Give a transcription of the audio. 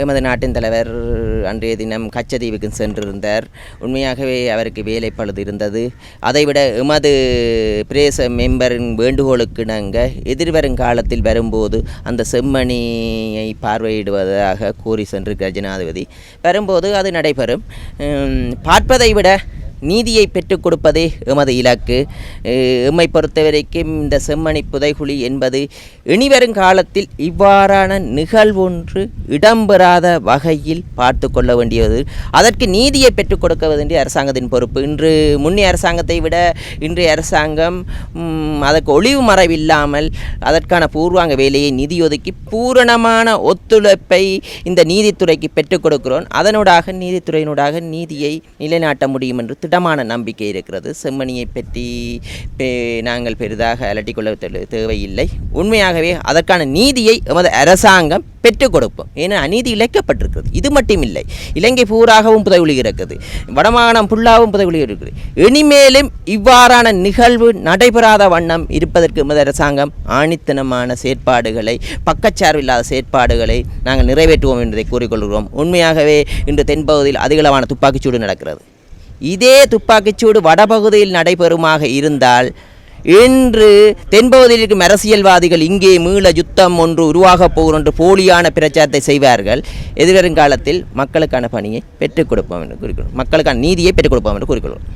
எமது நாட்டின் தலைவர் அன்றைய தினம் கச்சதீவுக்கு சென்றிருந்தார். உண்மையாகவே அவருக்கு வேலை பழுது இருந்தது. அதைவிட எமது பிரேச மெம்பரின் வேண்டுகோளுக்கு நாங்கள் எதிர்வரும் காலத்தில் வரும்போது அந்த செம்மணியை பார்வையிடுவதாக கூறி சென்றிருக்கிறார் ஜனாதிபதி. வரும்போது அது நடைபெறும். பார்ப்பதை விட நீதியை பெற்றுக் கொடுப்பதே எமது இலக்கு. எம்மை பொறுத்தவரைக்கும் இந்த செம்மணி புதைகுழி என்பது இனிவரும் காலத்தில் இவ்வாறான நிகழ்வொன்று இடம்பெறாத வகையில் பார்த்து கொள்ள வேண்டியது. அதற்கு நீதியை பெற்றுக் கொடுக்க வேண்டிய அரசாங்கத்தின் பொறுப்பு. இன்று முன்னைய அரசாங்கத்தை விட இன்றைய அரசாங்கம் அதற்கு ஒளிவு மறைவில்லாமல் அதற்கான பூர்வாங்க வேலையை நிதி ஒதுக்கி பூரணமான ஒத்துழைப்பை இந்த நீதித்துறைக்கு பெற்றுக் கொடுக்கிறோம். அதனூடாக நீதித்துறையினூடாக நீதியை நிலைநாட்ட முடியும் என்று திடமான நம்பிக்கை இருக்கிறது. செம்மணியை பற்றி நாங்கள் பெரிதாக அலட்டிக்கொள்ள தேவையில்லை. உண்மையாகவே அதற்கான நீதியை எமது அரசாங்கம் பெற்றுக் கொடுப்போம். ஏன்னா அநீதி இழைக்கப்பட்டிருக்கிறது. இது மட்டும் இல்லை, இலங்கை பூராகவும் புதைகுழி இருக்குது, வடமாகாணம் புல்லாகவும் புதைகுழி இருக்குது. இனிமேலும் இவ்வாறான நிகழ்வு நடைபெறாத வண்ணம் இருப்பதற்கு எமது அரசாங்கம் ஆணித்தனமான செயற்பாடுகளை, பக்கச்சார்பில்லாத செயற்பாடுகளை நாங்கள் நிறைவேற்றுவோம் என்பதை கூறிக்கொள்கிறோம். உண்மையாகவே இன்று தென்பகுதியில் அதிகளவான துப்பாக்கிச்சூடு நடக்கிறது. இதே துப்பாக்கிச்சூடு வடபகுதியில் நடைபெறுமாக இருந்தால் இன்று தென்பகுதியில் இருக்கும் அரசியல்வாதிகள் இங்கே மீள யுத்தம் ஒன்று உருவாகப் போகும் என்று போலியான பிரச்சாரத்தை செய்வார்கள். எதிர்வரும் காலத்தில் மக்களுக்கான பணியை பெற்றுக் கொடுப்போம் என்று கூறிக்கொள்வோம். மக்களுக்கான நீதியை பெற்றுக் கொடுப்போம் என்று கூறிக்கொள்வோம்.